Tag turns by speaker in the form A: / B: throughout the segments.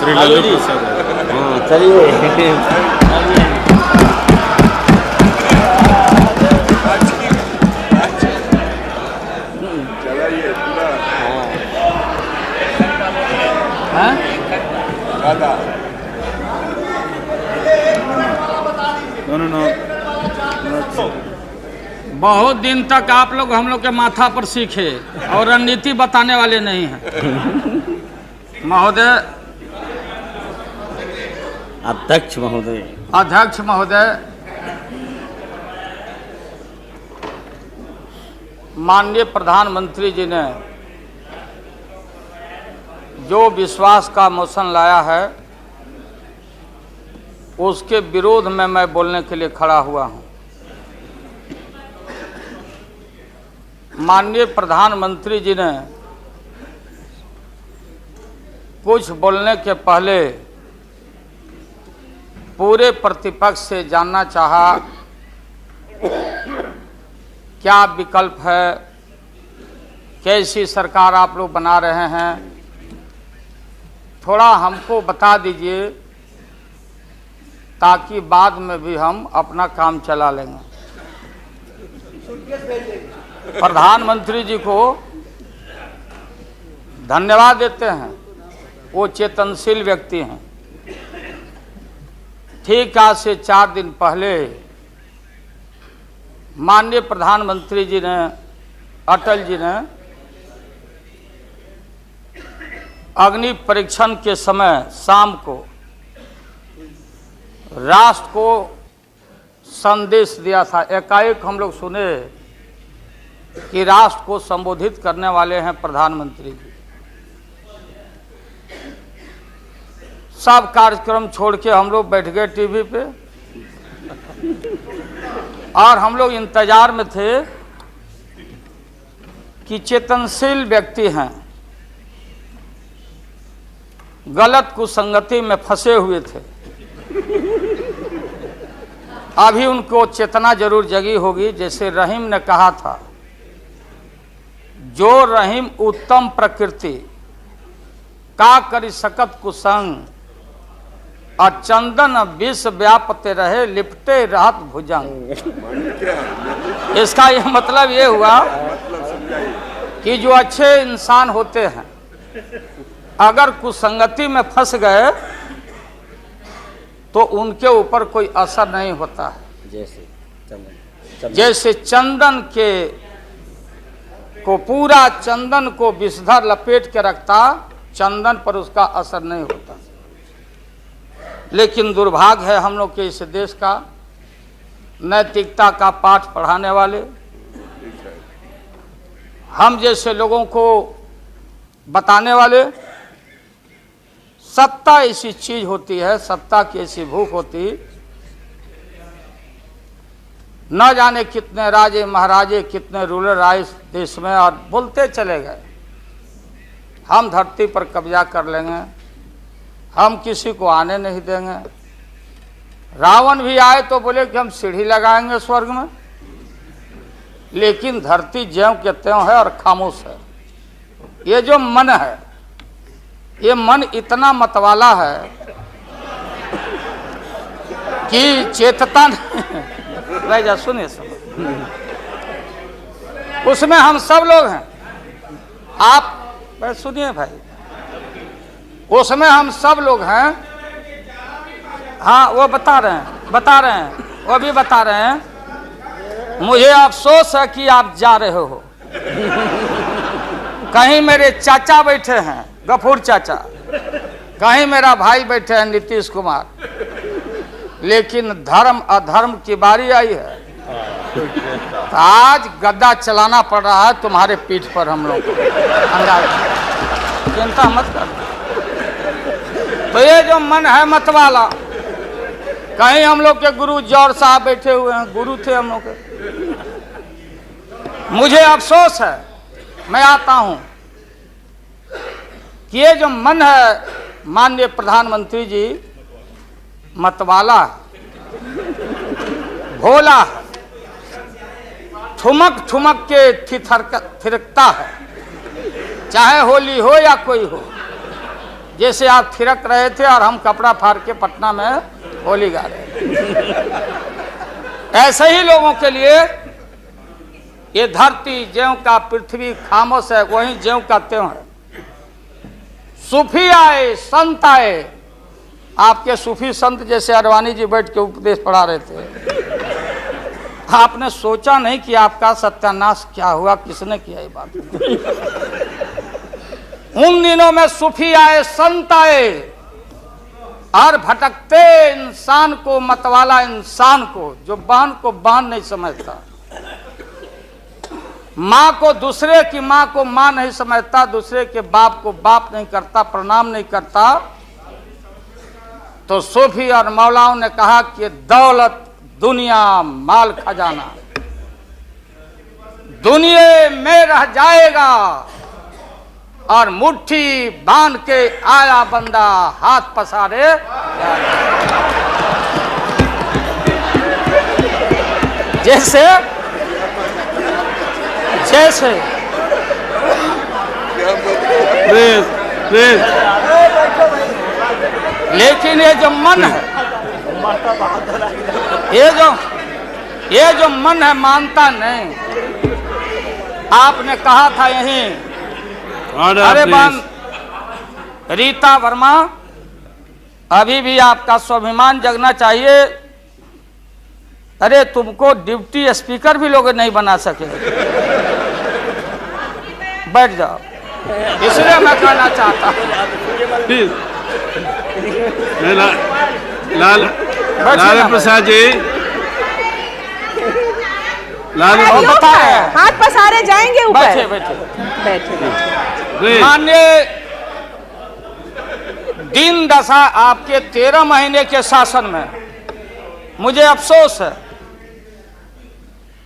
A: श्री लालू प्रसाद।
B: हाँ चलिए।
C: बहुत दिन तक आप लोग हम लोग के माथा पर सीखे और रणनीति बताने वाले नहीं हैं। महोदय,
B: अध्यक्ष महोदय,
C: अध्यक्ष महोदय, माननीय प्रधानमंत्री जी ने जो विश्वास का मोशन लाया है उसके विरोध में मैं बोलने के लिए खड़ा हुआ हूं। माननीय प्रधानमंत्री जी ने कुछ बोलने के पहले पूरे प्रतिपक्ष से जानना चाहा क्या विकल्प है, कैसी सरकार आप लोग बना रहे हैं, थोड़ा हमको बता दीजिए ताकि बाद में भी हम अपना काम चला लेंगे। प्रधानमंत्री जी को धन्यवाद देते हैं, वो चेतनशील व्यक्ति हैं। ठीक आज से 4 दिन पहले माननीय प्रधानमंत्री जी ने, अटल जी ने अग्नि परीक्षण के समय शाम को राष्ट्र को संदेश दिया था। एकाएक हम लोग सुने कि राष्ट्र को संबोधित करने वाले हैं प्रधानमंत्री जी। सब कार्यक्रम छोड़ के हम लोग बैठ गए टीवी पे और हम लोग इंतजार में थे कि चेतनशील व्यक्ति हैं, गलत कुसंगति में फंसे हुए थे, अभी उनको चेतना जरूर जगी होगी। जैसे रहीम ने कहा था, जो रहीम उत्तम प्रकृति का करी सकत कुसंग, और चंदन विष व्यापते रहे लिपटे रहत भुजंग। इसका यह मतलब ये हुआ कि जो अच्छे इंसान होते हैं अगर कुसंगति में फंस गए तो उनके ऊपर कोई असर नहीं होता है। जैसे चंदन के को पूरा चंदन को विषधर लपेट के रखता, चंदन पर उसका असर नहीं होता। लेकिन दुर्भाग्य है हम लोग के इस देश का, नैतिकता का पाठ पढ़ाने वाले हम जैसे लोगों को बताने वाले, सत्ता ऐसी चीज होती है, सत्ता की ऐसी भूख होती, न जाने कितने राजे महाराजे, कितने रूलर आए इस देश में और बोलते चले गए हम धरती पर कब्जा कर लेंगे, हम किसी को आने नहीं देंगे। रावण भी आए तो बोले कि हम सीढ़ी लगाएंगे स्वर्ग में, लेकिन धरती ज्यों के त्यों है और खामोश है। ये जो मन है, ये मन इतना मतवाला है कि चेतता नहीं। जा सुनिए सब, उसमें हम सब लोग हैं। आप सुनिए भाई, उसमें हम सब लोग हैं। हाँ वो बता रहे हैं, वो भी बता रहे हैं। मुझे अफसोस है कि आप जा रहे हो, कहीं मेरे चाचा बैठे हैं गफूर चाचा, कहीं मेरा भाई बैठे हैं नीतीश कुमार, लेकिन धर्म अधर्म की बारी आई है तो आज गद्दा चलाना पड़ रहा है तुम्हारे पीठ पर। हम लोग चिंता मत कर। तो ये जो मन है मतवाला, कहीं हम लोग के गुरु जौहर साहब बैठे हुए हैं, गुरु थे हम लोग के। मुझे अफसोस है, मैं आता हूं कि ये जो मन है माननीय प्रधानमंत्री जी, मतवाला भोला है, ठुमक ठुमक के थिरकता है, चाहे होली हो या कोई हो। जैसे आप थिरक रहे थे और हम कपड़ा फाड़ के पटना में होली गा रहे थे। ऐसे ही लोगों के लिए ये धरती ज्यों का पृथ्वी खामोश है, वही ज्यों का त्यों है। सूफी आए, संत आए, आपके सूफी संत जैसे अडवाणी जी बैठ के उपदेश पढ़ा रहे थे। आपने सोचा नहीं कि आपका सत्यानाश क्या हुआ, किसने किया ये बात। उन दिनों में सूफी आए, संत आए और भटकते इंसान को, मतवाला इंसान को, जो बहन को बहन नहीं समझता, माँ को, दूसरे की माँ को माँ नहीं समझता, दूसरे के बाप को बाप नहीं करता, प्रणाम नहीं करता, तो सूफी और मौलाओं ने कहा कि दौलत, दुनिया, माल, खजाना दुनिया में रह जाएगा और मुट्ठी बांध के आया बंदा हाथ पसारे। जैसे जैसे लेकिन ये जो मन है, ये जो मन है मानता नहीं। आपने कहा था यहीं, अरे बन रीता वर्मा, अभी भी आपका स्वाभिमान जगना चाहिए। अरे तुमको डिप्टी स्पीकर भी लोग नहीं बना सके। बैठ जाओ, इसलिए मैं कहना चाहता हूँ।
A: लाल प्रसाद जी,
D: हाथ पसारे जाएंगे ऊपर।
C: बैठे बैठे
D: बैठे।
C: माननीय दिन दशा आपके 13 महीने के शासन में मुझे अफसोस है,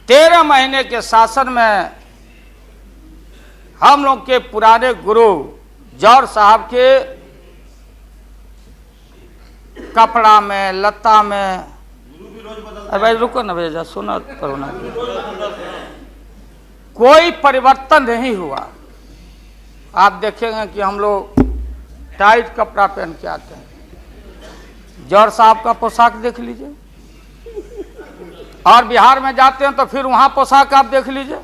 C: 13 महीने के शासन में हम लोग के पुराने गुरु जौहर साहब के कपड़ा में, लता में, अरे भाई रुको ना भैया, सुना करो ना, कोई परिवर्तन नहीं हुआ। आप देखेंगे कि हम लोग टाइट कपड़ा पहन के आते हैं। जौहर साहब का पोशाक देख लीजिए, और बिहार में जाते हैं तो फिर वहां पोशाक आप देख लीजिए,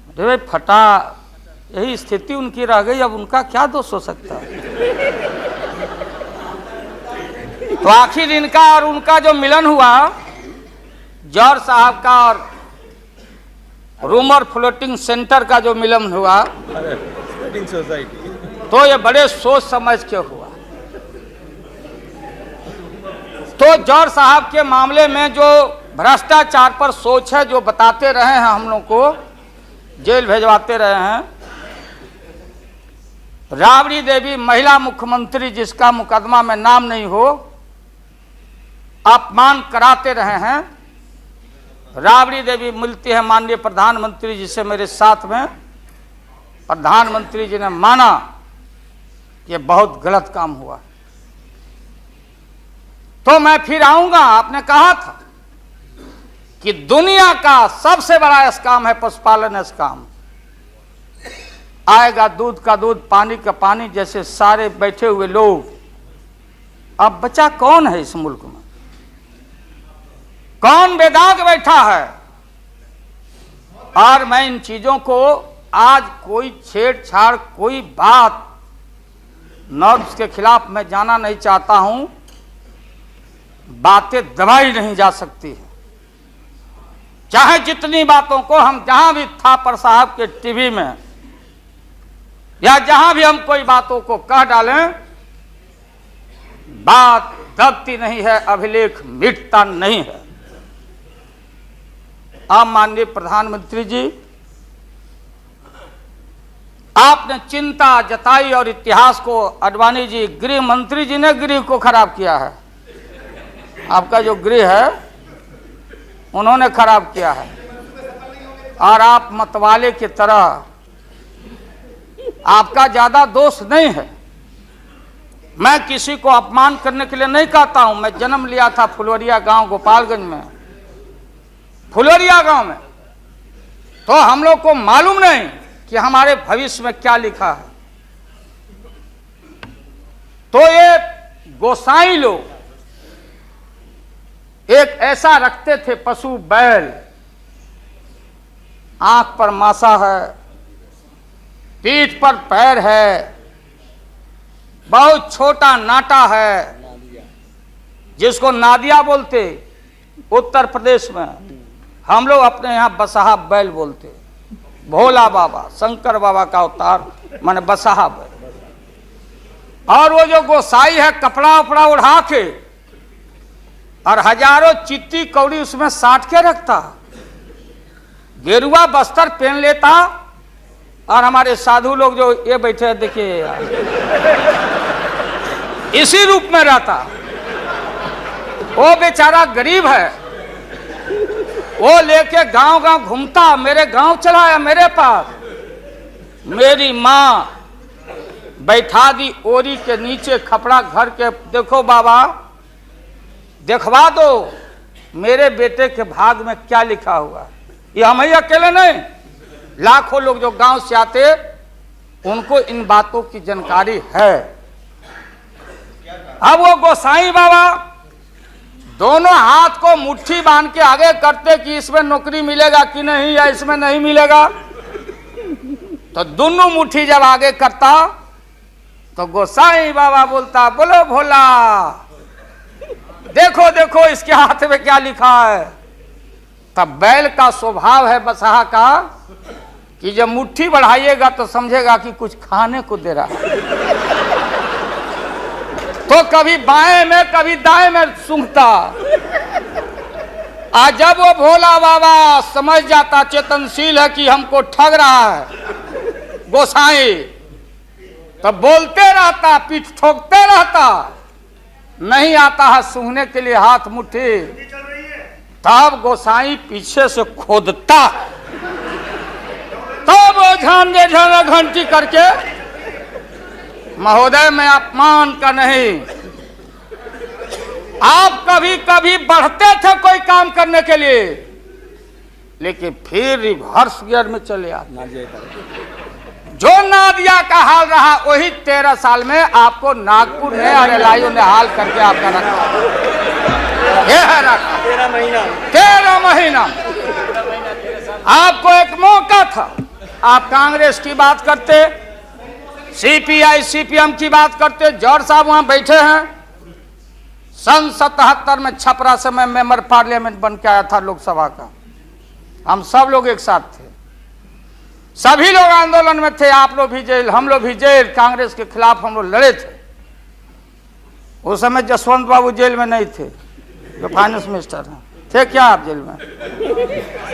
C: अरे भाई फटा, यही स्थिति उनकी रह गई। अब उनका क्या दोष हो सकता है। तो आखिर इनका और उनका जो मिलन हुआ, जौहर साहब का और रूमर फ्लोटिंग सेंटर का जो मिलन हुआ, तो ये बड़े सोच समझ के हुआ। तो जौहर साहब के मामले में जो भ्रष्टाचार पर सोच है, जो बताते रहे हैं, हम लोग को जेल भेजवाते रहे हैं। राबड़ी देवी महिला मुख्यमंत्री, जिसका मुकदमा में नाम नहीं हो, अपमान कराते रहे हैं। राबड़ी देवी मिलती है माननीय प्रधानमंत्री जी से मेरे साथ में, प्रधानमंत्री जी ने माना कि बहुत गलत काम हुआ, तो मैं फिर आऊंगा। आपने कहा था कि दुनिया का सबसे बड़ा स्काम है पशुपालन स्काम। आएगा दूध का दूध, पानी का पानी, जैसे सारे बैठे हुए लोग। अब बचा कौन है इस मुल्क में? कौन बेदाग बैठा है? और मैं इन चीजों को आज कोई छेड़छाड़, कोई बात नॉर्म्स के खिलाफ मैं जाना नहीं चाहता हूं। बातें दबाई नहीं जा सकती है, चाहे जितनी बातों को हम जहां भी थापर साहब के टीवी में या जहां भी हम कोई बातों को कह डालें, बात दबती नहीं है, अभिलेख मिटता नहीं है। आप माननीय प्रधानमंत्री जी, आपने चिंता जताई और इतिहास को, अडवाणी जी गृह मंत्री जी ने गृह को खराब किया है। आपका जो गृह है उन्होंने खराब किया है, और आप मतवाले की तरह, आपका ज्यादा दोष नहीं है। मैं किसी को अपमान करने के लिए नहीं कहता हूं। मैं जन्म लिया था फुलवरिया गांव, गोपालगंज में, फुलवरिया गांव में, तो हम लोग को मालूम नहीं कि हमारे भविष्य में क्या लिखा है। गोसाई लोग एक ऐसा रखते थे पशु बैल, आंख पर मासा है, पीठ पर पैर है, बहुत छोटा नाटा है, जिसको नादिया बोलते उत्तर प्रदेश में, हम लोग अपने यहाँ बसहा बैल बोलते। भोला बाबा शंकर बाबा का अवतार माने बसहा बैल। और वो जो गोसाई है कपड़ा उपड़ा उड़ा के और हजारों चिट्टी कौड़ी उसमें साट के रखता, गेरुआ बस्तर पहन लेता, और हमारे साधु लोग जो ये बैठे हैं देखिए इसी रूप में रहता। वो बेचारा गरीब है, वो लेके गांव गांव घूमता, मेरे गांव चला आया मेरे पास। मेरी माँ बैठा दी ओरी के नीचे खपड़ा घर के, देखो बाबा देखवा दो मेरे बेटे के भाग में क्या लिखा हुआ। ये हम ही अकेले नहीं, लाखों लोग जो गांव से आते उनको इन बातों की जानकारी है। अब वो गोसाई बाबा दोनों हाथ को मुट्ठी बांध के आगे करते कि इसमें नौकरी मिलेगा कि नहीं या इसमें नहीं मिलेगा। तो दोनों मुट्ठी जब आगे करता तो गोसाई बाबा बोलता, बोलो भोला, देखो देखो इसके हाथ में क्या लिखा है। तब बैल का स्वभाव है बसहा का कि जब मुट्ठी बढ़ाइएगा तो समझेगा कि कुछ खाने को दे रहा है, तो कभी बाएं में कभी दाएं में सूंघता। आज जब वो भोला बाबा समझ जाता चेतनशील है कि हमको ठग रहा है गोसाई, तब बोलते रहता, पीठ ठोकते रहता, नहीं आता है सूंघने के लिए हाथ मुट्ठी। तब गोसाई पीछे से खोदता, तब वो झांझे झांझे घंटी करके, महोदय मैं अपमान का नहीं, आप कभी कभी बढ़ते थे कोई काम करने के लिए, लेकिन फिर रिवर्स गियर में चले आते। जो नादिया का हाल रहा वही 13 साल में आपको नागपुर ने और एलआईओ ने हाल करके आपका रखा। यह है रखा 13 महीना। आपको एक मौका था, आप कांग्रेस की बात करते, सीपीआई सीपीएम की बात करते। जौहर साहब वहां बैठे हैं। सन 77 में छपरा से मैं मेंबर पार्लियामेंट बन के आया था लोकसभा का। हम सब लोग एक साथ थे, सभी लोग आंदोलन में थे, आप लोग भी जेल, हम लोग भी जेल, कांग्रेस के खिलाफ हम लोग लड़े थे। उस समय जसवंत बाबू जेल में नहीं थे, जो फाइनेंस मिनिस्टर हैं। थे क्या आप जेल में?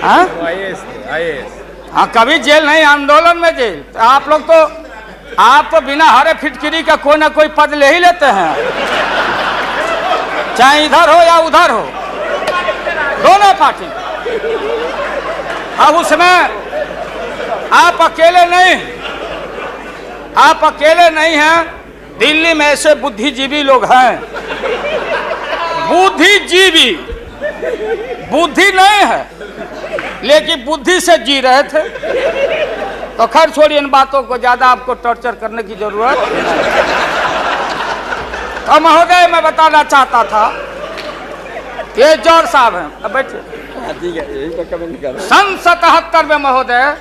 C: हाँ, हाँ, कभी जेल नहीं, आंदोलन में जेल। तो आप लोग तो, आप तो बिना हरे फिटकिरी का कोई ना कोई पद ले ही लेते हैं, चाहे इधर हो या उधर हो, दोनों पार्टी। अब उसमें आप अकेले नहीं, आप अकेले नहीं हैं। दिल्ली में ऐसे बुद्धिजीवी लोग हैं, बुद्धिजीवी, बुद्धि नहीं है लेकिन बुद्धि से जी रहे थे। तो खैर छोड़िए इन बातों को, ज्यादा आपको टॉर्चर करने की जरूरत। तो महोदय मैं बताना चाहता था, ये जौहर साहब हैं, अब बैठिए। सन 77 में महोदय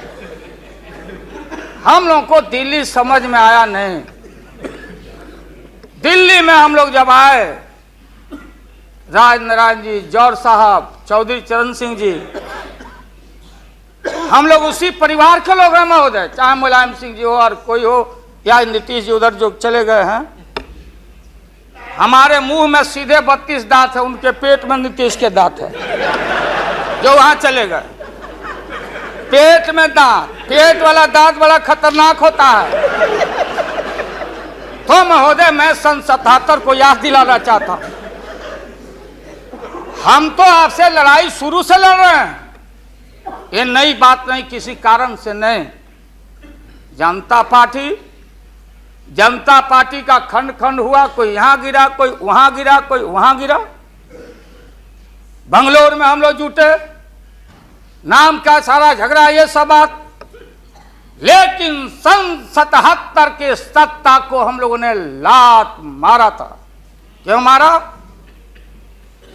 C: हम लोग को दिल्ली समझ में आया नहीं। दिल्ली में हम लोग जब आए, राज नारायण जी, जौहर साहब, चौधरी चरण सिंह जी, हम लोग उसी परिवार के लोग हैं महोदय, चाहे मुलायम सिंह जी हो और कोई हो या नीतीश जी उधर जो चले गए हैं। हमारे मुंह में सीधे 32 दांत है, उनके पेट में नीतीश के दांत है जो वहां चले गए। पेट में दांत, पेट वाला दांत बड़ा खतरनाक होता है। तो महोदय मैं सन 77 को याद दिलाना चाहता हूं, हम तो आपसे लड़ाई शुरू से लड़ रहे हैं, ये नई बात नहीं, किसी कारण से नहीं। जनता पार्टी का खंड खंड हुआ, कोई यहां गिरा, कोई वहां गिरा, कोई वहां गिरा। बंगलोर में हम लोग जुटे, नाम का सारा झगड़ा, ये सब बात। लेकिन सन 77 के सत्ता को हम लोगों ने लात मारा था। क्यों मारा?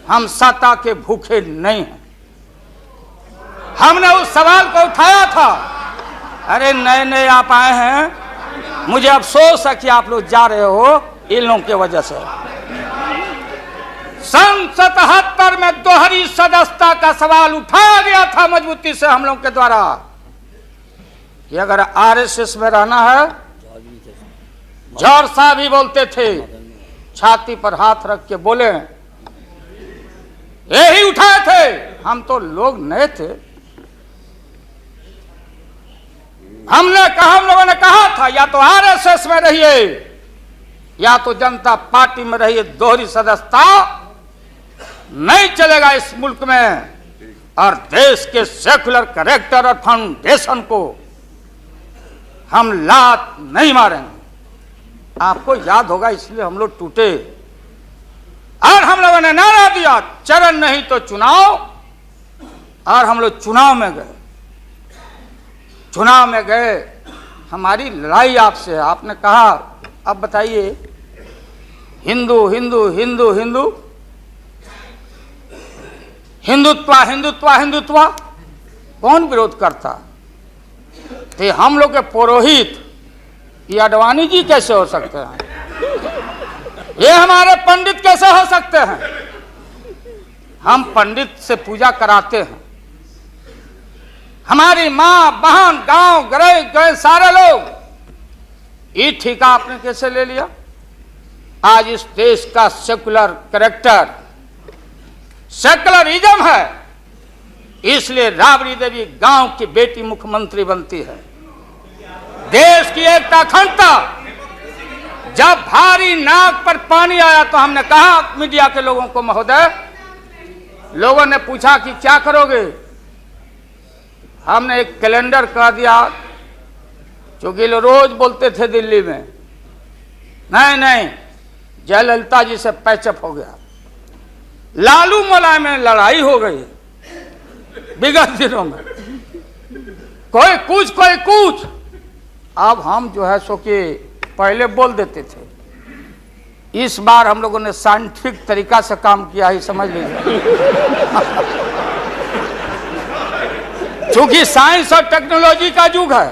C: हम सत्ता के भूखे नहीं हैं। हमने उस सवाल को उठाया था। अरे नए नए आप आए हैं, मुझे अफसोस है कि आप लोग जा रहे हो इन लोगों की वजह से। सन 77 में दोहरी सदस्यता का सवाल उठाया गया था मजबूती से हम लोग के द्वारा कि अगर आरएसएस में रहना है, जौहर साहब भी बोलते थे, छाती पर हाथ रख के बोले, यही उठाए थे। हम तो लोग नए थे। हम लोगों ने कहा था या तो आरएसएस में रहिए या तो जनता पार्टी में रहिए, दोहरी सदस्यता नहीं चलेगा इस मुल्क में। और देश के सेकुलर कैरेक्टर और फाउंडेशन को हम लात नहीं मारेंगे। आपको याद होगा, इसलिए हम लोग टूटे और हम लोगों ने नारा दिया, चरण नहीं तो चुनाव। और हम लोग चुनाव में गए। चुनाव में गए, हमारी लड़ाई आपसे है। आपने कहा अब बताइए, हिंदू हिंदू हिंदू हिंदू हिंदुत्व हिंदुत्व हिंदुत्व कौन विरोध करता? तो हम लोग के पुरोहित ये अडवाणी जी कैसे हो सकते हैं? ये हमारे पंडित कैसे हो सकते हैं? हम पंडित से पूजा कराते हैं। हमारी मां बहन गांव गए सारे लोग। ये ठेका आपने कैसे ले लिया? आज इस देश का सेकुलर कैरेक्टर, सेकुलरिज्म है, इसलिए राबड़ी देवी गांव की बेटी मुख्यमंत्री बनती है। देश की एकता अखंडता। जब भारी नाक पर पानी आया तो हमने कहा मीडिया के लोगों को, महोदय, लोगों ने पूछा कि क्या करोगे? हमने एक कैलेंडर कह दिया, क्योंकि लोग रोज बोलते थे दिल्ली में, नहीं जयललिता जी से पैचअप हो गया, लालू मुलायम में लड़ाई हो गई विगत दिनों में, कोई कुछ। अब हम जो है सो कि पहले बोल देते थे। इस बार हम लोगों ने साइंटिफिक तरीका से काम किया ही, समझ लीजिए। क्योंकि साइंस और टेक्नोलॉजी का युग है।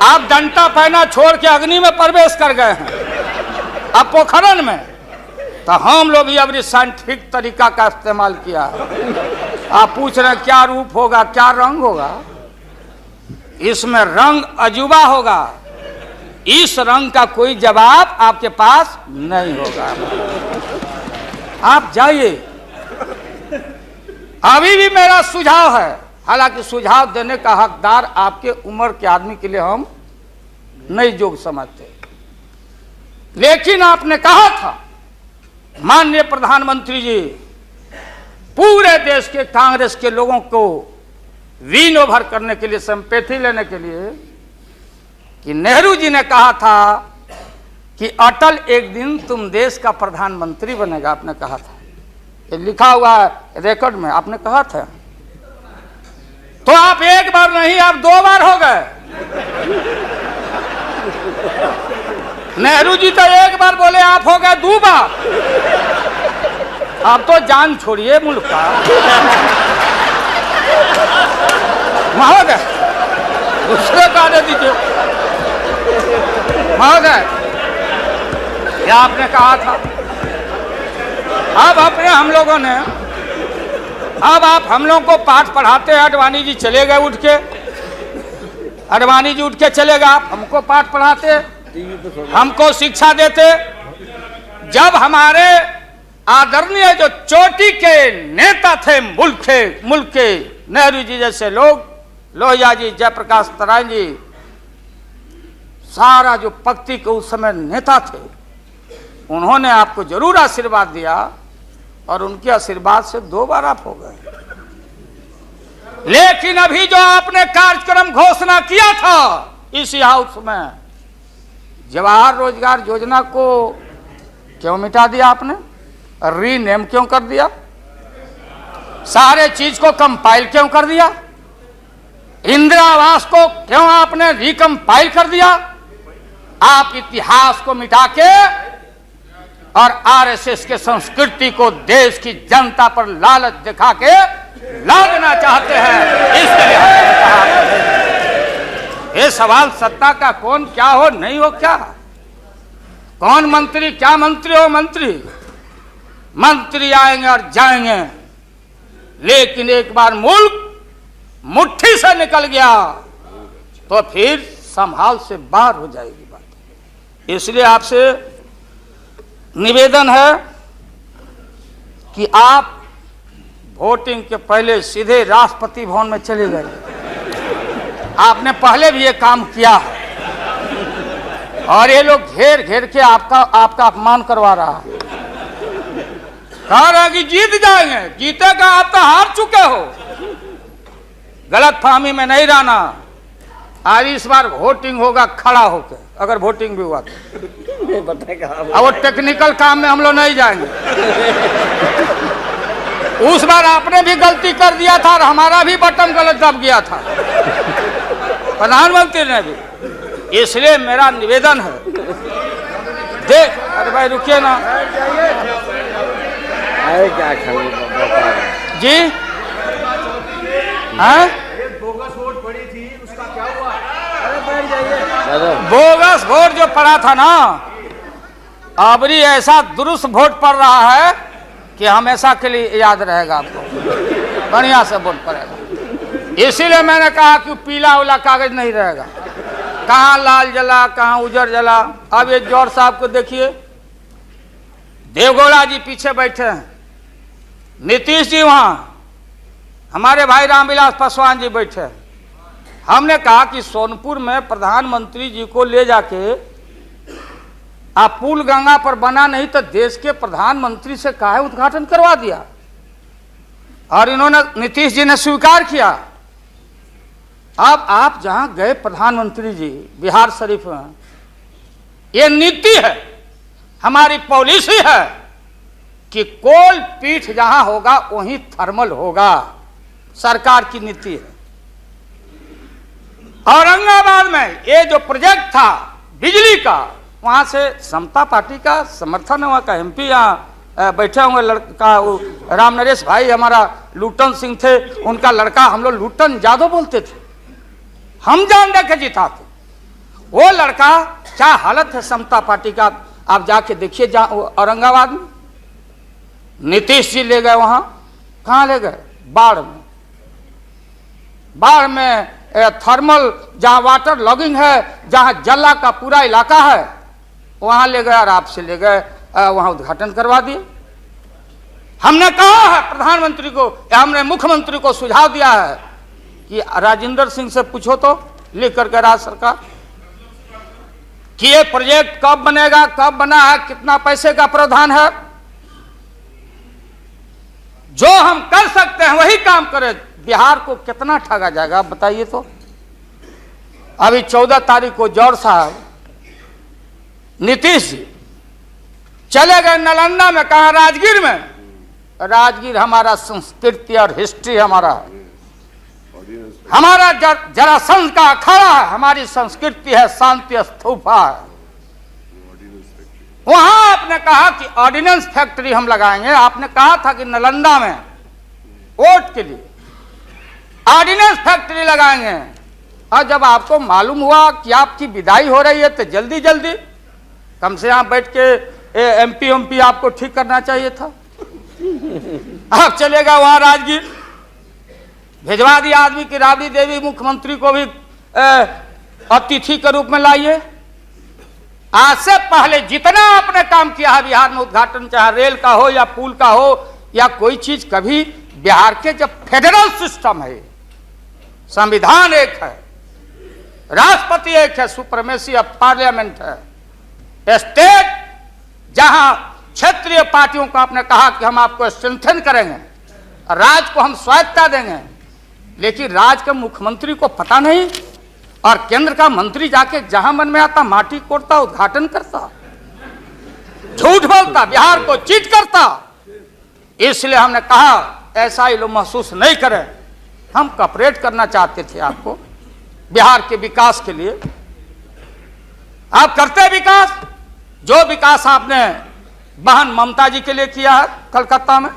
C: आप डंटा पहना छोड़ के अग्नि में प्रवेश कर गए हैं, अब पोखरण में। तो हम लोग भी अब साइंटिफिक तरीका का इस्तेमाल किया है। आप पूछ रहे हैं क्या रूप होगा, क्या रंग होगा? इसमें रंग अजूबा होगा। इस रंग का कोई जवाब आपके पास नहीं होगा। आप जाइए। अभी भी मेरा सुझाव है, हालांकि सुझाव देने का हकदार आपके उम्र के आदमी के लिए हम नहीं योग्य समझते, लेकिन आपने कहा था माननीय प्रधानमंत्री जी, पूरे देश के कांग्रेस के लोगों को विन ओवर करने के लिए, सिंपैथी लेने के लिए, कि नेहरू जी ने कहा था कि अटल एक दिन तुम देश का प्रधानमंत्री बनेगा। आपने कहा था, ये लिखा हुआ है रिकॉर्ड में, आपने कहा था। तो आप एक बार नहीं, आप 2 बार हो गए। नेहरू जी तो एक बार बोले, आप हो गए 2 बार। आप तो जान छोड़िए मुल्क का। महोदय, दूसरे का दे दीजिए। महोदय, क्या आपने कहा था? अब अपने हम लोगों ने, अब आप हम लोगों को पाठ पढ़ाते हैं। अडवाणी जी चले गए उठ के, अडवाणी जी उठ के चले गए, आप हमको पाठ पढ़ाते, हमको शिक्षा देते। जब हमारे आदरणीय जो चोटी के नेता थे मुल्क के नेहरू जी जैसे लोग, लोहिया जी, जयप्रकाश नारायण जी, सारा जो पक्ति के उस समय नेता थे, उन्होंने आपको जरूर आशीर्वाद दिया और उनके आशीर्वाद से 2 बार आप हो गए। लेकिन अभी जो आपने कार्यक्रम घोषणा किया था इसी हाउस में, जवाहर रोजगार योजना को क्यों मिटा दिया आपने? रीनेम क्यों कर दिया? सारे चीज को कंपाइल क्यों कर दिया? इंदिरा आवास को क्यों आपने रिकंपाइल कर दिया? आप इतिहास को मिटा के और आरएसएस के संस्कृति को देश की जनता पर लालच दिखा के लादना चाहते हैं। इसलिए हमने कहा ये सवाल सत्ता का कौन क्या हो नहीं हो, क्या कौन मंत्री क्या मंत्री हो, मंत्री आएंगे और जाएंगे, लेकिन एक बार मुल्क मुट्ठी से निकल गया तो फिर संभाल से बाहर हो जाएगी बात। इसलिए आपसे निवेदन है कि आप वोटिंग के पहले सीधे राष्ट्रपति भवन में चले गए। आपने पहले भी ये काम किया है और ये लोग घेर घेर के आपका अपमान करवा रहा है। कह रहा है कि जीत जाएंगे, जीतेगा, आप तो हार चुके हो। गलत फहमी में नहीं रहना। आज इस बार वोटिंग होगा खड़ा होकर, अगर वोटिंग भी हुआ तो। अब वो टेक्निकल काम में हम लोग नहीं जाएंगे। उस बार आपने भी गलती कर दिया था और हमारा भी बटन गलत दब गया था, प्रधानमंत्री ने भी। इसलिए मेरा निवेदन है, देख, अरे भाई रुकिए ना
B: क्या
C: जी। हाँ,
A: बोगस वोट पड़ी थी, उसका क्या हुआ?
C: बोगस वोट जो पड़ा था ना, अबरी ऐसा दुरुस्त वोट पड़ रहा है कि हमेशा के लिए याद रहेगा आपको, बढ़िया से वोट पड़ेगा। इसीलिए मैंने कहा कि पीला वाला कागज नहीं रहेगा, कहाँ लाल जला कहाँ उजर जला। अब ये जौहर साहब को देखिए, देवगौड़ा जी पीछे बैठे हैं, नीतीश जी वहाँ, हमारे भाई रामविलास पासवान जी बैठे हैं। हमने कहा कि सोनपुर में प्रधानमंत्री जी को ले जाके आप पुल गंगा पर बना नहीं तो देश के प्रधानमंत्री से काहे उद्घाटन करवा दिया, और इन्होंने, नीतीश जी ने स्वीकार किया। अब आप जहां गए प्रधानमंत्री जी बिहार शरीफ में, ये नीति है, हमारी पॉलिसी है कि कोल पीठ जहां होगा वहीं थर्मल होगा, सरकार की नीति है। औरंगाबाद में ये जो प्रोजेक्ट था बिजली का, वहां से समता पार्टी का समर्थन है, वहां का एमपी यहाँ बैठे होंगे लड़का, राम नरेश भाई हमारा लूटन सिंह थे, उनका लड़का, हम लोग लूटन यादव बोलते थे, हम जान दे के जीता थे। वो लड़का, क्या हालत है समता पार्टी का, आप जाके देखिए औरंगाबाद में। नीतीश जी ले गए वहां, कहाँ ले गए? बाढ़ में थर्मल, जहां वाटर लॉगिंग है, जहां जला का पूरा इलाका है, वहां ले गए और आपसे ले गए, वहां उद्घाटन करवा दिए। हमने कहा है प्रधानमंत्री को, हमने मुख्यमंत्री को सुझाव दिया है कि राजेंद्र सिंह से पूछो तो, लिख करके राज्य सरकार, कि ये प्रोजेक्ट कब बनेगा, कब बना है, कितना पैसे का प्रावधान है। जो हम कर सकते हैं वही काम करें। बिहार को कितना ठगा जाएगा बताइए तो। अभी 14 तारीख को जौहर साहब, नीतीश जी चले गए नालंदा में, कहा राजगीर में। राजगीर हमारा संस्कृति और हिस्ट्री हमारा जरासंध का अखाड़ा है, हमारी संस्कृति है, शांति स्तूपा है। वहां आपने कहा कि ऑर्डिनेंस फैक्ट्री हम लगाएंगे। आपने कहा था कि नालंदा में वोट के लिए ऑर्डिनेंस फैक्ट्री लगाएंगे, और जब आपको मालूम हुआ कि आपकी विदाई हो रही है तो जल्दी जल्दी कम से यहाँ बैठ के एमपी आपको ठीक करना चाहिए था। आप चलेगा वहां राजगीर, भिजवा दिया आदमी की राबड़ी देवी मुख्यमंत्री को भी अतिथि के रूप में लाइए। आज से पहले जितना आपने काम किया है बिहार में, उद्घाटन चाहे रेल का हो या पुल का हो या कोई चीज, कभी बिहार के जब फेडरल सिस्टम है, संविधान एक है, राष्ट्रपति एक है, सुप्रीमेसी ऑफ पार्लियामेंट है, स्टेट, जहां क्षेत्रीय पार्टियों को आपने कहा कि हम आपको स्ट्रेंथन करेंगे, राज्य को हम स्वायत्तता देंगे, लेकिन राज्य के मुख्यमंत्री को पता नहीं, और केंद्र का मंत्री जाके जहां मन में आता माटी कोड़ता, उद्घाटन करता, झूठ बोलता, बिहार को चीट करता। इसलिए हमने कहा ऐसा ही लोग महसूस नहीं करें। हम कॉपरेट करना चाहते थे आपको बिहार के विकास के लिए। आप करते विकास, जो विकास आपने बहन ममता जी के लिए किया है कलकत्ता में।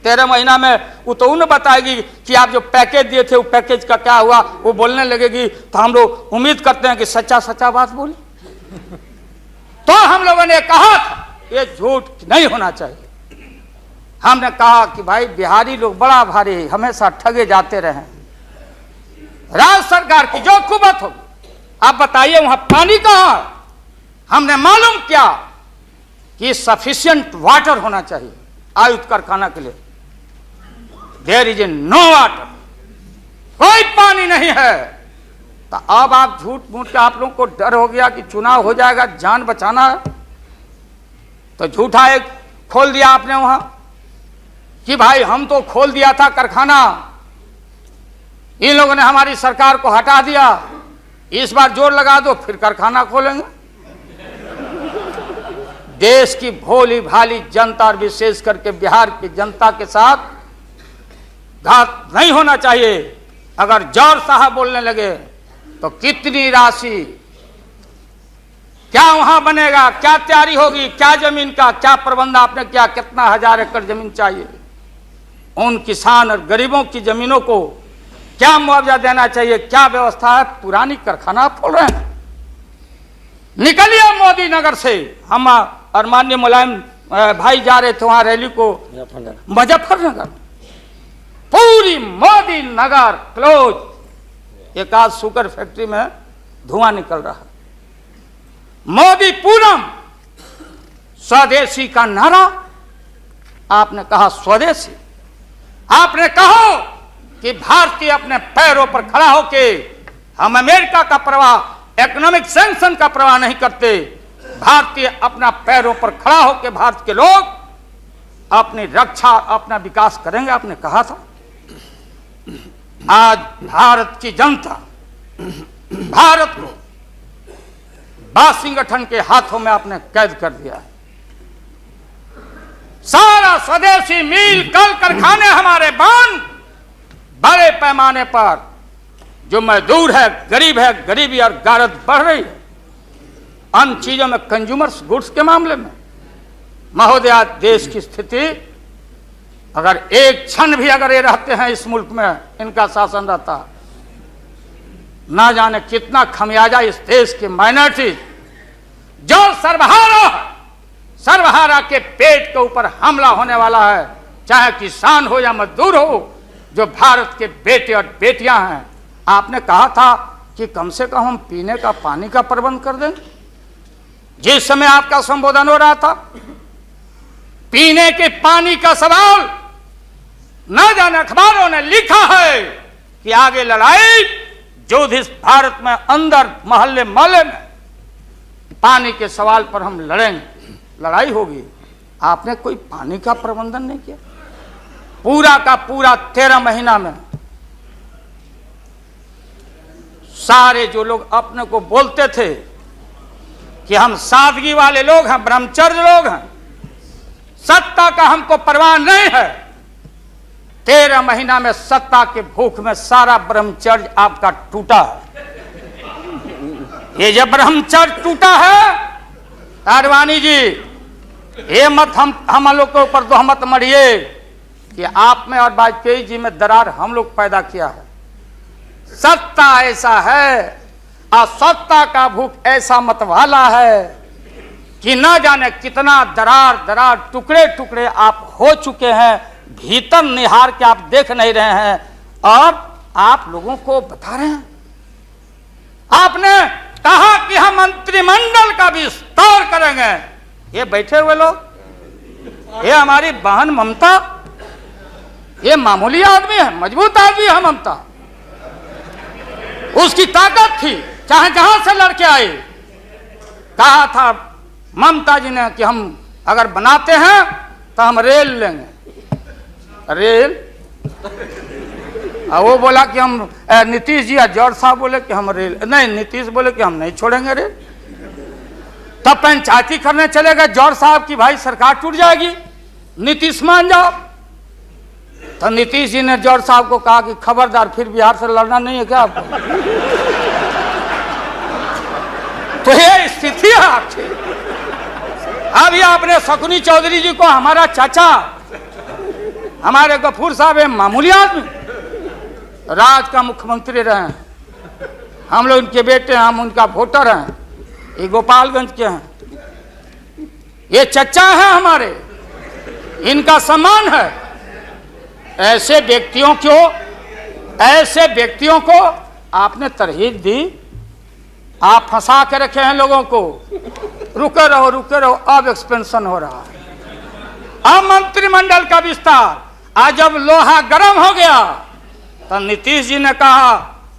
C: 13 महीना में वो तो उन्हें बताएगी कि आप जो पैकेज दिए थे वो पैकेज का क्या हुआ, वो बोलने लगेगी। तो हम लोग उम्मीद करते हैं कि सच्चा सच्चा बात बोले। तो हम लोगों ने कहा था ये झूठ नहीं होना चाहिए। हमने कहा कि भाई बिहारी लोग बड़ा भारी हमेशा ठगे जाते रहे। राज्य सरकार की जो कुबत होगी, आप बताइए वहां पानी कहां है? हमने मालूम किया कि सफिशिएंट वाटर होना चाहिए आयुध कारखाना के लिए। देयर इज नो वाटर, कोई पानी नहीं है। तो अब आप झूठ मूठ के आप लोगों को डर हो गया कि चुनाव हो जाएगा, जान बचाना है, तो झूठा एक खोल दिया आपने वहां कि भाई हम तो खोल दिया था कारखाना, इन लोगों ने हमारी सरकार को हटा दिया, इस बार जोर लगा दो फिर कारखाना खोलेंगे। देश की भोली भाली जनता और विशेष करके बिहार की जनता के साथ घात नहीं होना चाहिए। अगर जौहर साहब बोलने लगे तो कितनी राशि, क्या वहां बनेगा, क्या तैयारी होगी, क्या जमीन का क्या प्रबंध आपने किया, कितना 1000 एकड़ जमीन चाहिए, उन किसान और गरीबों की जमीनों को क्या मुआवजा देना चाहिए, क्या व्यवस्था है। पुरानी कारखाना खोल रहे हैं। निकलिए मोदी नगर से। हम और माननीय मुलायम भाई जा रहे थे वहां रैली को मुजफ्फरनगर, पूरी मोदी नगर क्लोज। एक आध शुगर फैक्ट्री में धुआं निकल रहा है। मोदी पूनम, स्वदेशी का नारा आपने कहा, स्वदेशी आपने कहो कि भारतीय अपने पैरों पर खड़ा होके, हम अमेरिका का प्रवाह, इकोनॉमिक सैंक्शन का प्रवाह नहीं करते। भारतीय अपना पैरों पर खड़ा होके भारत के लोग अपनी रक्षा, अपना विकास करेंगे, आपने कहा था। आज भारत की जनता भारत को वाशिंगटन के हाथों में आपने कैद कर दिया है। सारा स्वदेशी मिल कल कारखाने हमारे बंद। बड़े पैमाने पर जो मजदूर है, गरीब है, गरीबी और गारत बढ़ रही है। अन्य चीजों में, कंज्यूमर्स गुड्स के मामले में महोदया, देश की स्थिति अगर एक क्षण भी अगर ये रहते हैं इस मुल्क में, इनका शासन रहता, ना जाने कितना खमियाजा इस देश के माइनॉरिटी जो सर्वहारा के पेट के ऊपर हमला होने वाला है, चाहे किसान हो या मजदूर हो, जो भारत के बेटे और बेटियां हैं। आपने कहा था कि कम से कम हम पीने का पानी का प्रबंध कर दें। जिस समय आपका संबोधन हो रहा था, पीने के पानी का सवाल, न जाने अखबारों ने लिखा है कि आगे लड़ाई जो इस भारत में अंदर मोहल्ले मोहल्ले में पानी के सवाल पर हम लड़ेंगे, लड़ाई होगी। आपने कोई पानी का प्रबंधन नहीं किया। पूरा का पूरा 13 महीना में सारे जो लोग अपने को बोलते थे कि हम सादगी वाले लोग हैं, ब्रह्मचर्य लोग हैं, सत्ता का हमको परवाह नहीं है, 13 महीना में सत्ता के भूख में सारा ब्रह्मचर्य आपका टूटा है। ये जब ब्रह्मचर्य टूटा है, आडवाणी जी, ये मत हम लोग के ऊपर दोहमत मढ़िए कि आप में और वाजपेयी जी में दरार हम लोग पैदा किया है। सत्ता ऐसा है और सत्ता का भूख ऐसा मतवाला है कि न जाने कितना दरार टुकड़े टुकड़े आप हो चुके हैं, भीतर निहार के आप देख नहीं रहे हैं और आप लोगों को बता रहे हैं। आपने कहा कि हम मंत्रिमंडल का विस्तार करेंगे। ये बैठे हुए लोग, ये हमारी बहन ममता, ये मामूली आदमी है, मजबूत आदमी है ममता। उसकी ताकत थी, चाहे जहां से लड़के आए। कहा था ममता जी ने कि हम अगर बनाते हैं तो हम रेल लेंगे, रेल। वो बोला कि हम, नीतीश जी और जौहर साहब बोले कि हम रेल नहीं, नीतीश बोले कि हम नहीं छोड़ेंगे रेल। तब पंचायती करने चले गए जौहर साहब की भाई सरकार टूट जाएगी, नीतीश मान जाओ। तो नीतीश जी ने जौहर साहब को कहा कि खबरदार, फिर बिहार से लड़ना नहीं है क्या आपको? तो ये स्थिति है आपकी। अभी आपने शकुनी चौधरी जी को हमारा चाचा, हमारे गफूर साहब है मामूली आदमी, राज का मुख्यमंत्री रहे हैं, हम लोग उनके बेटे हैं, हम उनका वोटर हैं, ये गोपालगंज के हैं, ये चचा हैं हमारे, इनका सम्मान है। ऐसे व्यक्तियों को आपने तरहीब दी, आप फंसा के रखे हैं लोगों को। रुके रहो, अब एक्सपेंशन हो रहा है। अब मंत्रिमंडल का विस्तार, आज जब लोहा गर्म हो गया तो नीतीश जी ने कहा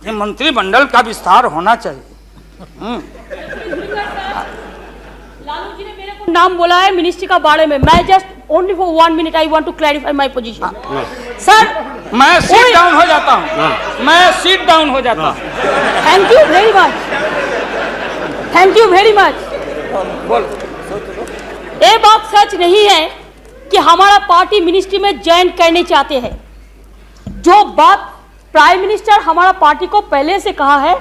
C: कि मंत्रिमंडल का विस्तार होना चाहिए।
E: लालू जी ने मेरे को नाम बोला है मिनिस्ट्री का बारे में। मैं just only for 1 minute I want to clarify my position. Sir
C: मैं सीट डाउन हो जाता हूँ,
E: थैंक यू वेरी मच।
C: बोल।
E: ये बात सच नहीं है कि हमारा पार्टी मिनिस्ट्री में ज्वाइन करने चाहते हैं। जो बात प्राइम मिनिस्टर हमारा पार्टी को पहले से कहा है,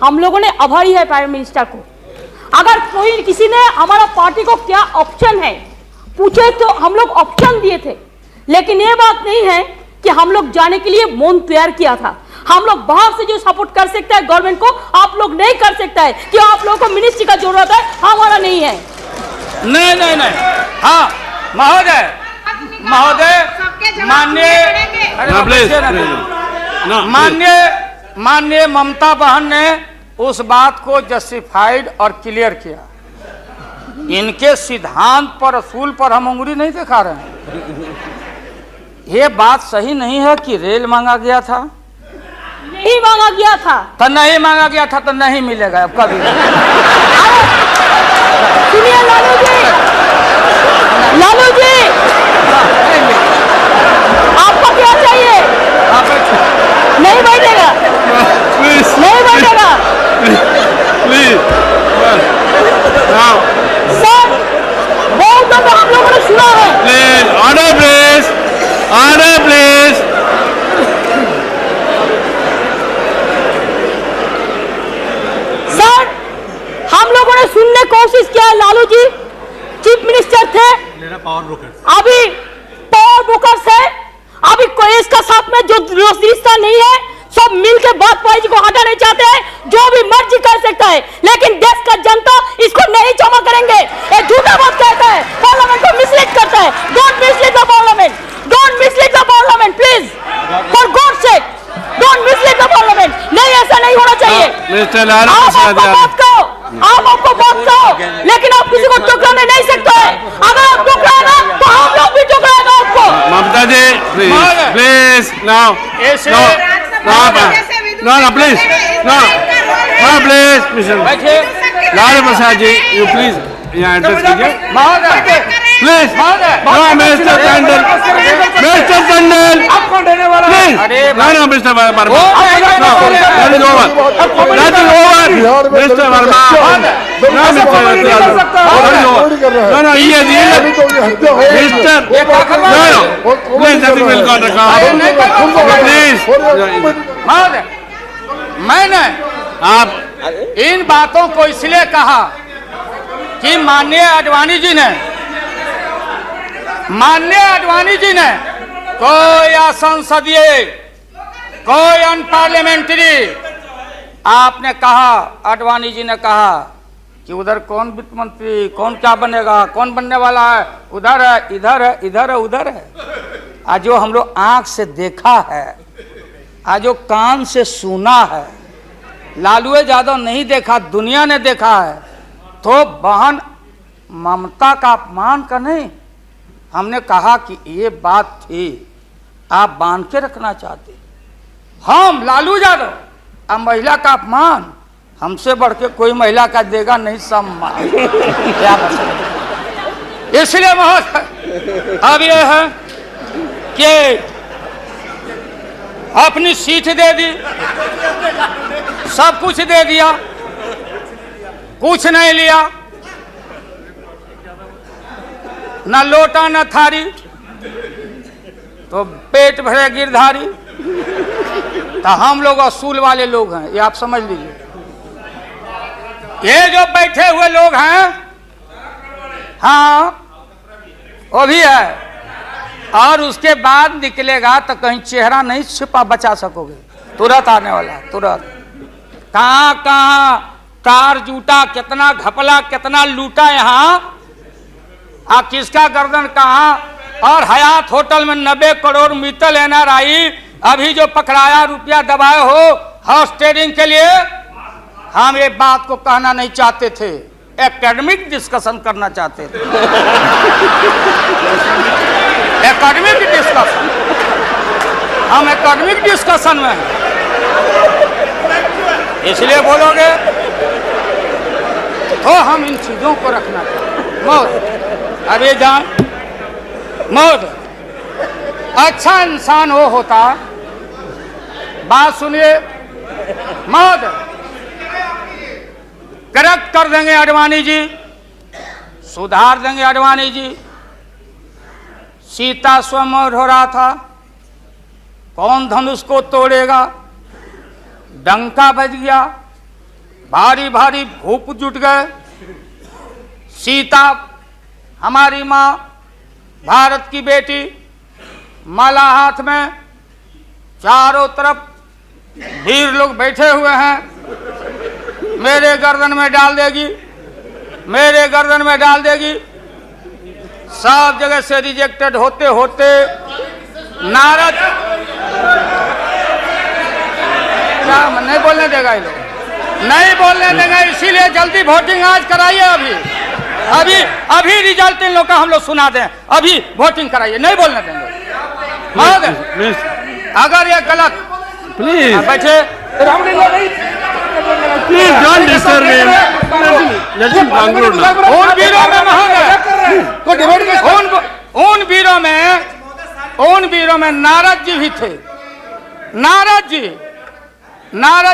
E: हम लोगों ने आभारी है प्राइम मिनिस्टर को। अगर कोई किसी ने हमारा पार्टी को क्या ऑप्शन है पूछे तो हम लोग ऑप्शन दिए थे, लेकिन ये बात नहीं है कि हम लोग जाने के लिए मन तैयार किया था। हम लोग बाहर से जो सपोर्ट कर सकता है गवर्नमेंट को, आप लोग नहीं कर सकता है कि आप लोगों को मिनिस्ट्री का जरूरत है, हमारा नहीं है।
C: नहीं। हाँ महोदय, माननीय ममता बहन ने उस बात को जस्टिफाइड और क्लियर किया। इनके सिद्धांत पर, असूल पर हम उंगली नहीं दिखा रहे हैं। ये बात सही नहीं है कि रेल मांगा गया था,
E: नहीं मांगा गया था
C: तो नहीं मांगा गया था तो नहीं मिलेगा अब कभी।
E: सुनिए लालू जी, आपको क्या चाहिए? नहीं बैठेगा, नहीं बैठेगा सर। बहुत ज्यादा हम लोगों ने सुना है।
B: Order please.
E: सर हम लोगों ने सुनने कोशिश किया। लालू जी चीफ मिनिस्टर थे, अभी पावर ब्रोकर्स है, अभी कोई इसका साथ में जो रिश्ता नहीं है, सब मिलकर बात पाई को हटा नहीं चाहते हैं। जो भी मर्जी कर सकता है, लेकिन देश का जनता इसको नहीं क्षमा करेंगे। ये झूठा बात कहता है, पार्लियामेंट को मिसलीड करता है। Don't mislead the parliament, don't mislead the parliament please, for God sake don't mislead the parliament. नहीं, ऐसा नहीं होना चाहिए। आप आपको बात कहो, लेकिन आप किसी को टोकराने नहीं सकते हैं। अगर आप टोकराएगा तो हम लोग भी टोकराएगा आपको।
B: ममता जी प्लीज नाउ प्लीज
C: बैठिए।
B: लालू प्रसाद जी यू प्लीज यहाँ एड्रेस कीजिए प्लीज। मिस्टर टंडन
C: आप कौन देने वाला है? अरे
B: No, Mr. Verma. No, that is over. That is over. Mr. Verma. No, Mr. Verma. No, he is Mr. No. Please, nothing will go to come. Please.
C: मैंने
B: आप
C: इन बातों को इसलिए कहा कि माननीय आडवाणी जी ने कोई असंसदीय, कोई अनपार्लियामेंट्री, आपने कहा, आडवाणी जी ने कहा कि उधर कौन वित्त मंत्री, कौन क्या बनेगा, कौन बनने वाला है, उधर है, इधर है, इधर है, उधर है। आज जो हम लोग आंख से देखा है, आज जो कान से सुना है, लालू यादव नहीं देखा, दुनिया ने देखा है, तो बहन ममता का अपमान का नहीं। हमने कहा कि ये बात थी, आप बांध के रखना चाहते। हम लालू यादव, अब महिला का अपमान हमसे बढ़ के कोई महिला का देगा नहीं सम्मान। इसलिए महोदय अब ये है कि अपनी सीट दे दी, सब कुछ दे दिया, कुछ नहीं लिया, न लोटा न थारी, तो पेट भरे गिरधारी। तो हम लोग असूल वाले लोग हैं, ये आप समझ लीजिए। ये जो बैठे हुए लोग हैं, हाँ वो भी है, और उसके बाद निकलेगा तो कहीं चेहरा नहीं छिपा बचा सकोगे, तुरंत आने वाला है, तुरंत। कहाँ कहाँ कार जूटा, कितना घपला, कितना लूटा यहाँ, किसका गर्दन कहाँ। और हयात होटल में 90 करोड़ मित्तल NRI अभी जो पकड़ाया, रुपया दबाए हो हाउस ट्रेडिंग के लिए। हम ये बात को कहना नहीं चाहते थे, एकेडमिक डिस्कशन करना चाहते थे। एकेडमिक डिस्कशन, हम एकेडमिक डिस्कशन में हैं, इसलिए बोलोगे तो हम इन चीजों को रखना चाहते। मौत अभी जान, मौत अच्छा इंसान वो होता, बात सुनिए, मौत करेक्ट कर देंगे आडवाणी जी, सुधार देंगे आडवाणी जी। सीता स्वयंवर हो रहा था, कौन धनुष को तोड़ेगा, डंका बज गया, भारी भारी भूप जुट गए। सीता हमारी माँ, भारत की बेटी, माला हाथ में, चारों तरफ वीर लोग बैठे हुए हैं। मेरे गर्दन में डाल देगी, मेरे गर्दन में डाल देगी। सब जगह से रिजेक्टेड होते होते नारद, क्या नहीं बोलने देगा ये लोग, नहीं बोलने देंगे, इसीलिए जल्दी वोटिंग आज कराइए। अभी अभी अभी रिजल्ट इन लोग का हम लोग सुना दें, अभी वोटिंग कराइए, नहीं बोलने देंगे। अगर ये गलत,
B: प्लीज
C: बैठे,
B: please don't disturb him, let him conclude now.
C: उन वीरों में उन वीरों में नारद जी भी थे, नारद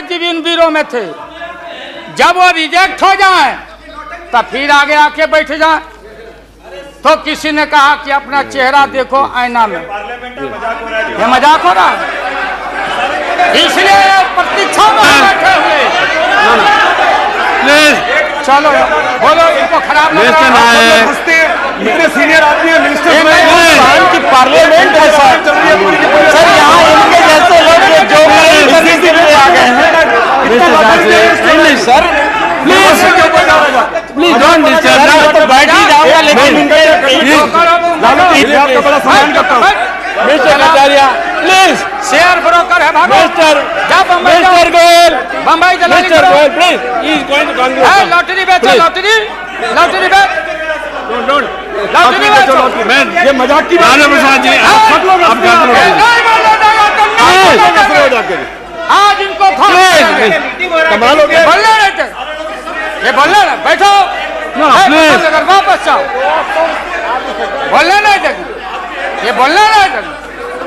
C: जी भी उन वीरों में थे। जब वो रिजेक्ट हो जाए तो फिर आगे आके बैठ जाए। तो किसी ने कहा कि अपना चेहरा देखो आईना में, ये मजाक हो रहा है, इसलिए प्रतीक्षा में बैठे हुए।
B: प्लीज
C: चलो बोलो, इनको खराब लग रहा है,
A: इतने सीनियर आदमी है मिनिस्टर
C: की पार्लियामेंट है सर, यहाँ इनके जैसे लोग जो आ गए हैं सर,
B: प्लीज डोंट डिस्टर्ब,
C: तो बैठ ही जाऊंगा, लेकिन
A: आपका बड़ा सम्मान करता हूँ।
B: Mister Kataria please,
C: share broker है भागो। जब
B: मिस्टर गोयल,
C: बम्बई चला,
B: mister Goyal please, he is going to conclude.
C: Lottery बेचो, लॉटरी बेच, लॉटरी बेचो।
B: मैं
A: ये मजाक की
B: राजा प्रसाद जी, आप
C: आज इनको
A: कमाल हो गया।
C: बोलने रहते, ये बोलने ना, बैठो, अगर वापस जाओ, बोलने नहीं देंगे, ये बोलने नहीं देंगे,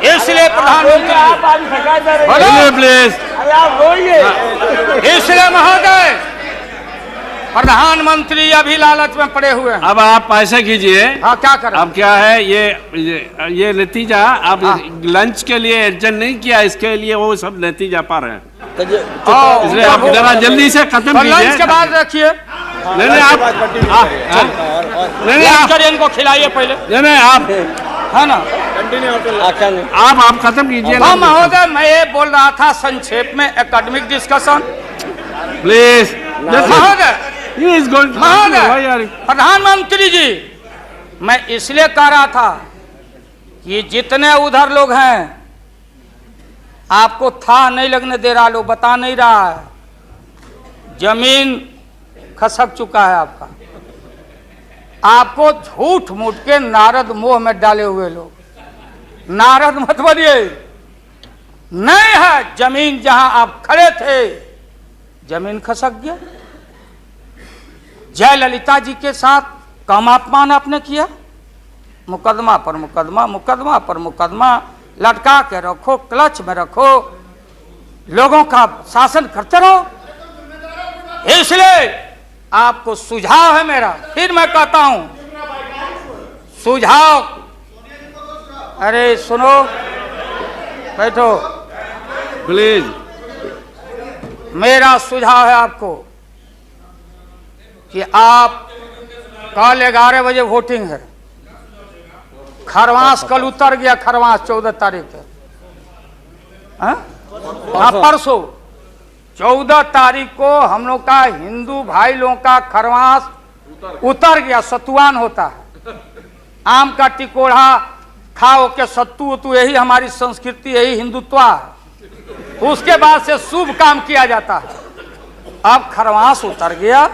C: इसलिए प्रधानमंत्री बोलो
B: प्लीज,
C: इसलिए महोदय प्रधानमंत्री अभी लालच में पड़े हुए हैं।
B: अब आप पैसे कीजिए।
C: हाँ क्या करें,
B: अब क्या है ये नतीजा, आप लंच के लिए एडजस्ट नहीं किया, इसके लिए वो सब नतीजा पा रहे हैं, इसलिए आप जरा जल्दी से खत्म कीजिए।
C: लंच के बाद रखिए,
B: नहीं आप
C: करिए, इनको खिलाइए पहले,
B: नहीं आप
C: है ना,
B: आप खत्म कीजिए।
C: हाँ महोदय, मैं ये बोल रहा था संक्षेप में एकेडमिक डिस्कशन।
B: प्लीज
C: महोदय,
B: महोदय,
C: प्रधानमंत्री जी, मैं इसलिए कह रहा था कि जितने उधर लोग हैं आपको था नहीं लगने दे रहा, लोग बता नहीं रहा है, जमीन खसक चुका है आपका, आपको झूठ मूठ के नारद मोह में डाले हुए लोग, नारद मत बनिए, नहीं है जमीन, जहां आप खड़े थे जमीन खसक गया। जयललिता जी के साथ कम अपमान आपने किया, मुकदमा पर मुकदमा, मुकदमा पर मुकदमा लटका के रखो, क्लच में रखो, लोगों का शासन करते रहो। इसलिए आपको सुझाव है मेरा, फिर मैं कहता हूं सुझाव, अरे सुनो, बैठो
B: प्लीज,
C: मेरा सुझाव है आपको कि आप कल 11 बजे वोटिंग है। खरवास कल उतर गया, खरवास 14 तारीख है। परसों 14 तारीख को हम लोग का हिंदू भाई लोगों का खरवास उतर गया। सतुआन होता है, आम का टिकोड़ा खाओ के सत्तू उतू, यही हमारी संस्कृति, यही हिंदुत्व है। उसके बाद से शुभ काम किया जाता है। अब खरवास उतर गया।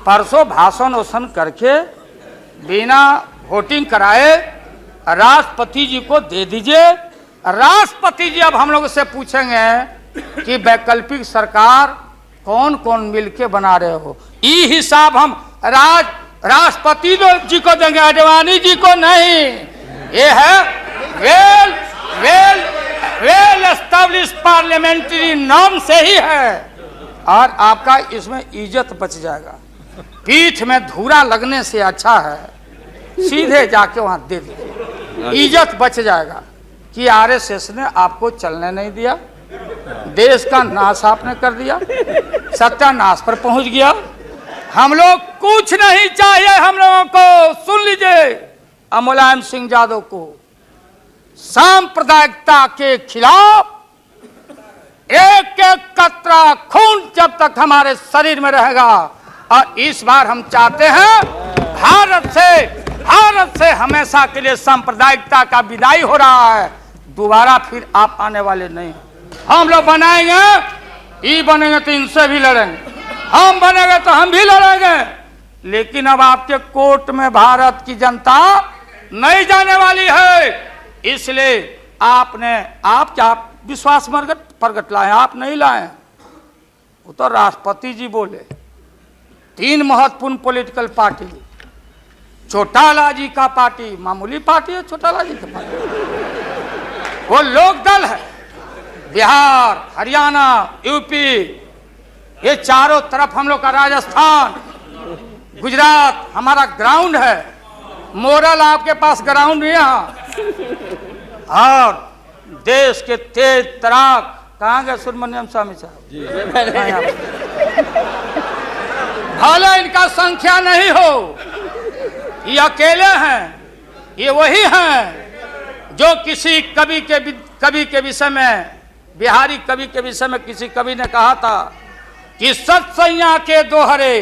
C: परसों भाषण वोषण करके बिना वोटिंग कराए राष्ट्रपति जी को दे दीजिए। राष्ट्रपति जी अब हम लोग से पूछेंगे कि वैकल्पिक सरकार कौन कौन मिलके बना रहे हो। ये हिसाब हम राष्ट्रपति जी को देंगे, आडवाणी जी को नहीं। ये है वेल एस्टेब्लिश पार्लियामेंट्री नॉर्म से ही है। और आपका इसमें इज्जत बच जाएगा। पीठ में धूरा लगने से अच्छा है सीधे जाके वहां दे दीजिए, इज्जत बच जाएगा। कि आरएसएस ने आपको चलने नहीं दिया, देश का नाश आपने कर दिया, सत्यानाश पर पहुंच गया। हम लोग कुछ नहीं चाहिए, हम लोगों को सुन लीजिए। मुलायम सिंह यादव को सांप्रदायिकता के खिलाफ एक एक कतरा खून जब तक हमारे शरीर में रहेगा। और इस बार हम चाहते हैं भारत से हमेशा के लिए सांप्रदायिकता का विदाई हो रहा है। दोबारा फिर आप आने वाले नहीं। हम लोग बनाएंगे, ये बनेंगे तो इनसे भी लड़ेंगे, हम बनेंगे तो हम भी लड़ेंगे। लेकिन अब आपके कोर्ट में भारत की जनता नहीं जाने वाली है। इसलिए आप क्या विश्वास प्रगट लाए, आप नहीं लाए। वो तो राष्ट्रपति जी बोले। 3 महत्वपूर्ण पॉलिटिकल पार्टी, चौटाला जी का पार्टी मामूली पार्टी है, चौटाला जी का पार्टी वो लोक दल है। बिहार, हरियाणा, यूपी, ये चारों तरफ हम लोग का, राजस्थान, गुजरात हमारा ग्राउंड है। मोरल आपके पास ग्राउंड नहीं है। और देश के तेज तराक कहाँ गए सुब्रमण्यम स्वामी साहब? भले इनका संख्या नहीं हो, ये अकेले हैं। ये वही हैं जो किसी कवि के विषय में, बिहारी कवि के विषय में किसी कवि ने कहा था कि सत्सैया के दोहरे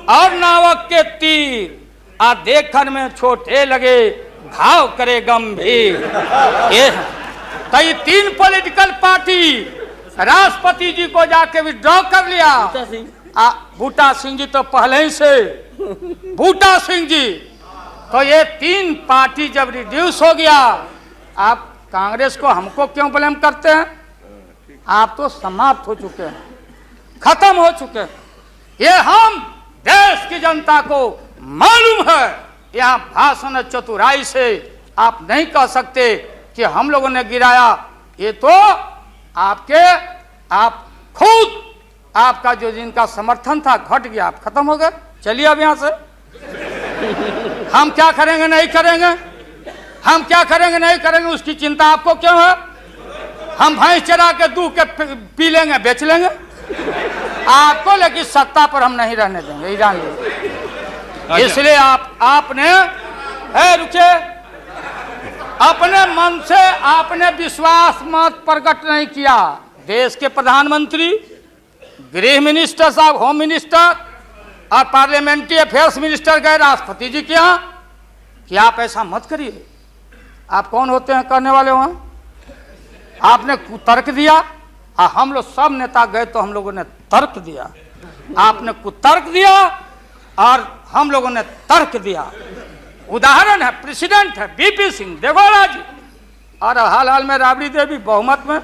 C: और नावक के तीर आ देखन में छोटे लगे घाव करे गंभीर। ये तो ये 3 पॉलिटिकल पार्टी राष्ट्रपति जी को जाके विड्रॉ कर लिया। बूटा सिंह जी तो पहले ही से, बूटा सिंह जी तो ये 3 पार्टी जब रिड्यूस हो गया, आप कांग्रेस को हमको क्यों ब्लेम करते हैं? आप तो समाप्त हो चुके हैं, खत्म हो चुके हैं। ये हम देश की जनता को मालूम है। यहाँ भाषण चतुराई से आप नहीं कह सकते कि हम लोगों ने गिराया। ये तो आप खुद, आपका जो जिनका समर्थन था घट गया, आप खत्म हो गए। चलिए अब यहाँ से हम क्या करेंगे नहीं करेंगे, हम क्या करेंगे नहीं करेंगे उसकी चिंता आपको क्यों है? हम भैंस चरा के दूध के पी लेंगे, बेच लेंगे आपको, लेकिन सत्ता पर हम नहीं रहने देंगे, जान लीजिए। इसलिए आपने रुके, अपने मन से आपने विश्वास मत प्रकट नहीं किया। देश के प्रधानमंत्री, गृह मिनिस्टर साहब, होम मिनिस्टर और पार्लियामेंट्री अफेयर्स मिनिस्टर गए राष्ट्रपति जी के यहाँ कि आप ऐसा मत करिए। आप कौन होते हैं करने वाले? वहां आपने कुतर्क दिया और हम लोग सब नेता गए तो हम लोगों ने तर्क दिया। आपने कुतर्क दिया और हम लोगों ने तर्क दिया। उदाहरण है, प्रेसिडेंट है बीपी सिंह देवगौड़ा जी, और हाल में राबड़ी देवी बहुमत में।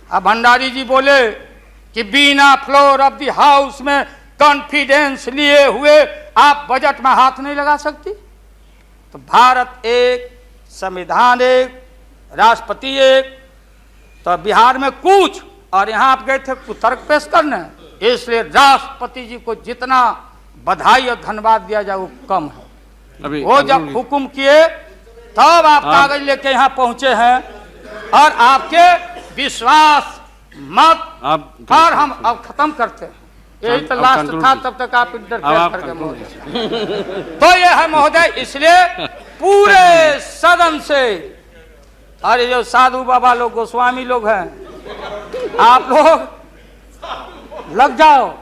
C: अब भंडारी जी बोले कि बिना फ्लोर ऑफ द हाउस में कॉन्फिडेंस लिए हुए आप बजट में हाथ नहीं लगा सकती। तो भारत एक, संविधान एक, राष्ट्रपति एक, तो बिहार में कुछ, और यहां आप गए थे कुतर्क पेश करने। इसलिए राष्ट्रपति जी को जितना बधाई और धन्यवाद दिया जाए वो कम है। वो जब हुक्म किए तब आप कागज लेके यहाँ पहुंचे हैं, और आपके विश्वास मत। और हम अब खत्म करते हैं। यही तो
B: अब
C: लास्ट
B: कंक्लूड
C: था,
B: कीजिए।
C: तब तक आप
B: अब
C: इंटरफेयर
B: आप
C: कर गए
B: कंक्लूड
C: महोदय। तो ये है महोदय, इसलिए पूरे सदन से, अरे जो साधु बाबा लोग, गोस्वामी लोग हैं, आप लोग लग जाओ,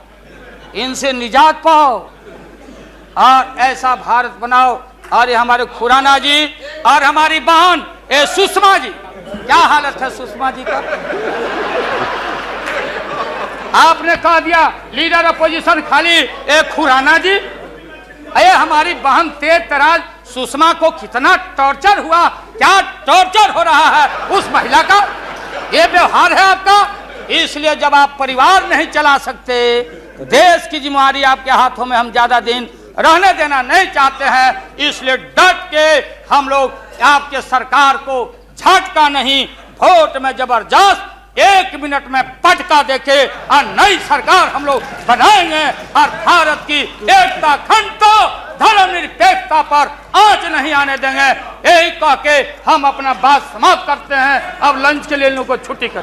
C: इनसे निजात पाओ और ऐसा भारत बनाओ। और ये हमारे खुराना जी और हमारी बहन ए सुषमा जी, क्या हालत है सुषमा जी का? आपने कह दिया लीडर अपोजिशन खाली एक खुराना जी। अरे हमारी बहन तेज तराज सुषमा को कितना टॉर्चर हुआ, क्या टॉर्चर हो रहा है उस महिला का, ये व्यवहार है आपका। इसलिए जब आप परिवार नहीं चला सकते, तो देश की जिम्मेदारी आपके हाथों में हम ज्यादा दिन रहने देना नहीं चाहते हैं। इसलिए डट के हम लोग आपके सरकार को झटका नहीं, वोट में जबरदस्त 1 मिनट में पटका देके और नई सरकार हम लोग बनाएंगे और भारत की एकता, अखंडता, धर्मनिरपेक्षता पर आंच नहीं आने देंगे। यही कह के हम अपना बात समाप्त करते हैं। अब लंच के लिए इन लोगों को छुट्टी कर